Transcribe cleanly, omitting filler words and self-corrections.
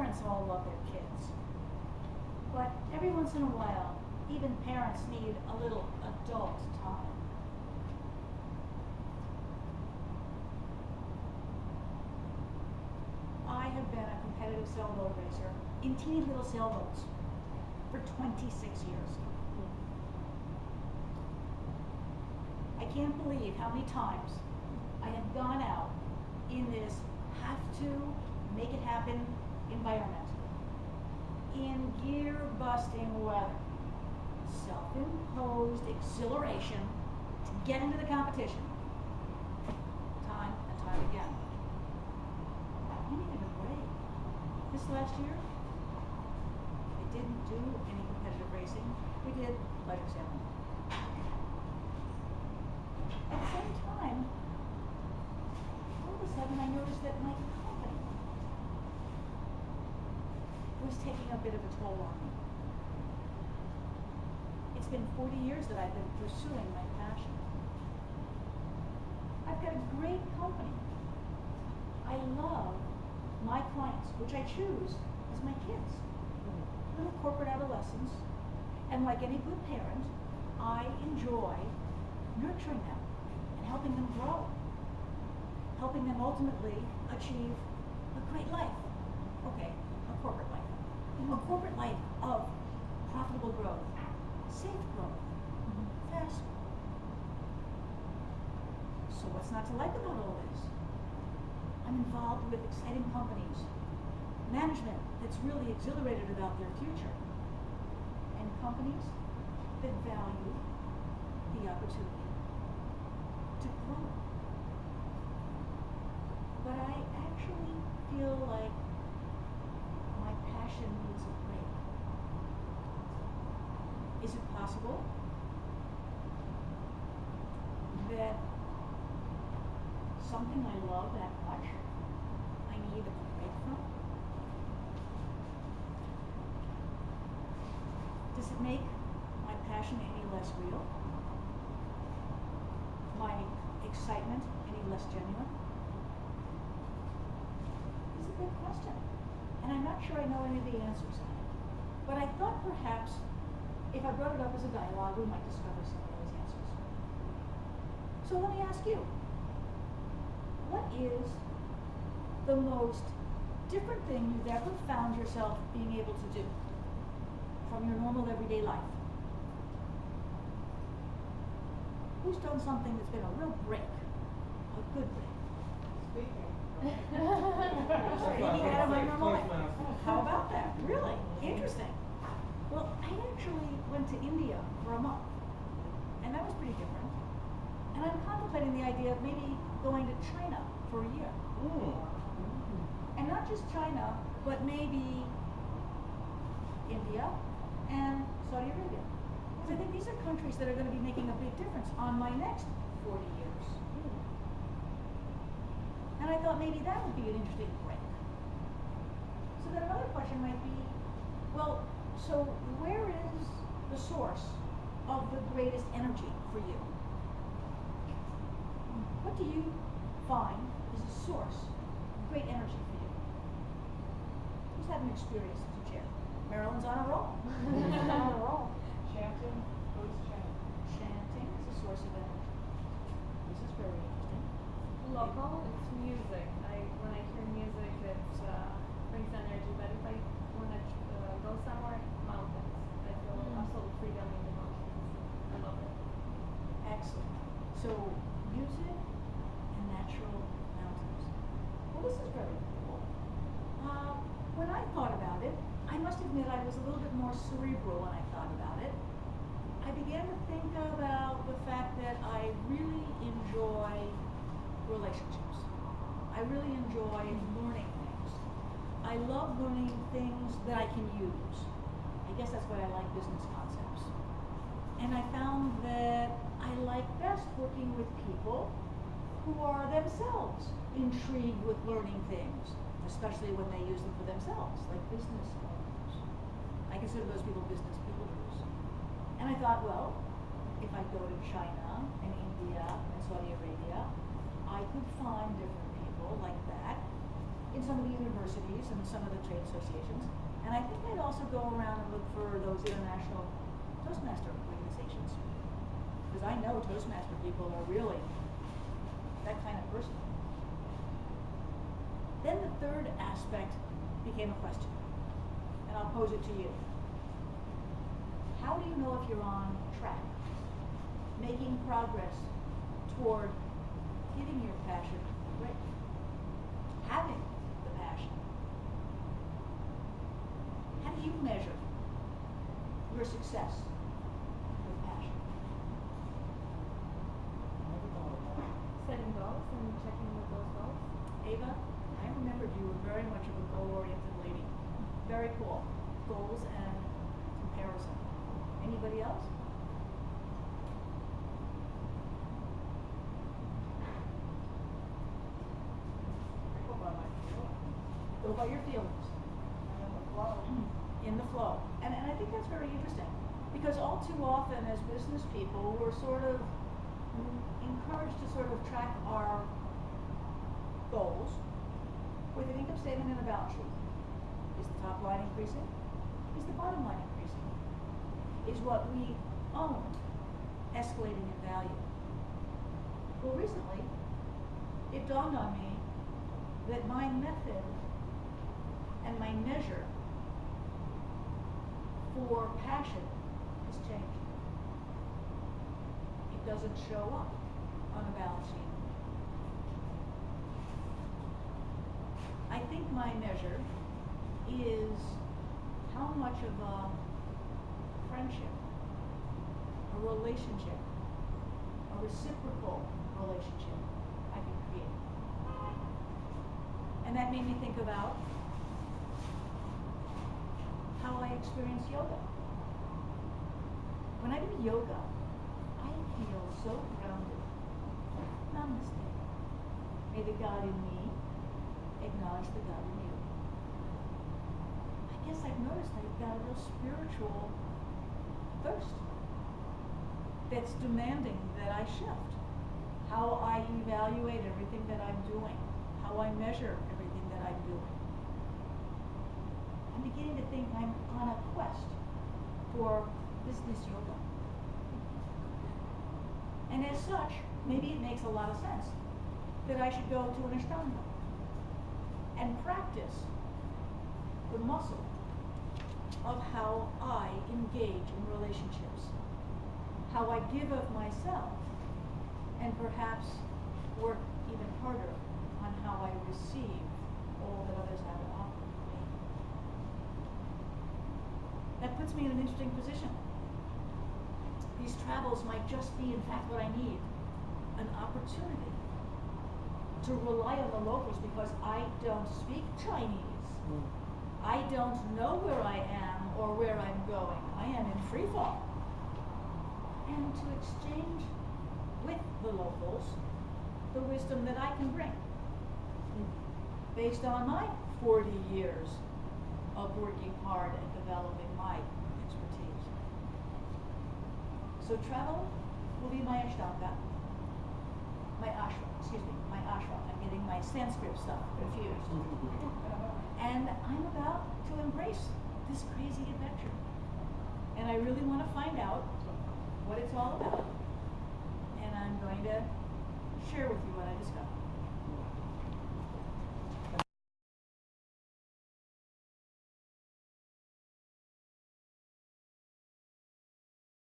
parents all love their kids. But every once in a while, even parents need a little adult time. I have been a competitive sailboat racer in teeny little sailboats for 26 years. I can't believe how many times I have gone out in this have to make it happen environment, in gear-busting weather, self-imposed exhilaration to get into the competition, time and time again. We needed a break. This last year, we didn't do any competitive racing. We did leisure sailing. At the same time, all of a sudden I noticed that my company was taking a bit of a toll on me. It's been 40 years that I've been pursuing my passion. I've got a great company. I love my clients, which I choose as my kids. Little corporate adolescents. And like any good parent, I enjoy nurturing them and helping them grow. Helping them ultimately achieve a great life. Okay, a corporate life. A corporate life of profitable growth, safe growth, fast growth. So what's not to like about all this? I'm involved with exciting companies, management that's really exhilarated about their future, and companies that value the opportunity to grow. But I actually feel like my passion needs a break. Is it possible that something I love that much, I need a break from? Does it make my passion any less real? My excitement any less genuine? It's a good question. And I'm not sure I know any of the answers. But I thought perhaps if I brought it up as a dialogue, we might discover some of those answers. So let me ask you, what is the most different thing you've ever found yourself being able to do from your normal everyday life? Who's done something that's been a real break, a good break? Speaking. Speaking out of my normal life. How about that? Really? Interesting. Well, I actually went to India for a month, and that was pretty different. And I'm contemplating the idea of maybe going to China for a year. And not just China, but maybe India and Saudi Arabia. Because I think these are countries that are going to be making a big difference on my next 40 years. And I thought maybe that would be an interesting break. So then another question might be, well, so where is the source of the greatest energy for you? What do you find is the source of great energy for you? Who's had an experience to share? Marilyn's on a roll. On a roll. Chanting. Who's chanting? Chanting is a source of energy. This is very interesting. Local, it's music. When I hear music, it brings energy. But if I want to go somewhere, mountains. I feel absolute freedom in the mountains. I love it. Excellent. So music and natural mountains. Well, this is very cool. When I thought about it, I must admit I was a little bit more cerebral when I thought about it. I began to think about the fact that I really enjoy relationships. I really enjoy learning things. I love learning things that I can use. I guess that's why I like business concepts. And I found that I like best working with people who are themselves intrigued with learning things, especially when they use them for themselves, like business owners. I consider those people business builders. And I thought, well, if I go to China and India and Saudi Arabia, I could find different people like that in some of the universities and some of the trade associations. And I think I'd also go around and look for those international Toastmaster organizations. Because I know Toastmaster people are really that kind of person. Then the third aspect became a question. And I'll pose it to you. How do you know if you're on track, making progress toward getting your passion right? Having the passion. How do you measure your success with passion? Never thought of that. Setting goals and checking with those goals. Ava, I remembered you were very much of a goal-oriented lady. Very cool. Goals and comparison. Anybody else? I go by my feeling. Go by your feelings. And in the flow. In the flow. And I think that's very interesting. Because all too often as business people, we're sort of encouraged to sort of track our goals with an income statement and a balance sheet. Is the top line increasing? Is the bottom line increasing? Is what we own escalating in value? Well, recently, it dawned on me that my method and my measure for passion has changed. It doesn't show up on a balance sheet. I think my measure is how much of a friendship, a relationship, a reciprocal relationship I can create. And that made me think about how I experience yoga. When I do yoga, I feel so grounded. Namaste. May the God in me acknowledge the God in you. I guess I've noticed I've got a real spiritual thirst that's demanding that I shift. How I evaluate everything that I'm doing. How I measure everything that I'm doing. I'm beginning to think I'm on a quest for business yoga. And as such, maybe it makes a lot of sense that I should go to an ashtanga and practice the muscle of how I engage in relationships, how I give of myself, and perhaps work even harder on how I receive all that others have to offer me. That puts me in an interesting position. These travels might just be, in fact, what I need, an opportunity to rely on the locals because I don't speak Chinese. I don't know where I am or where I'm going. I am in free fall. And to exchange with the locals the wisdom that I can bring based on my 40 years of working hard at developing my expertise. So travel will be my ashtanga, my ashram, my ashram. I'm getting my Sanskrit stuff confused. And I'm about to embrace this crazy adventure. And I really want to find out what it's all about. And I'm going to share with you what I discovered.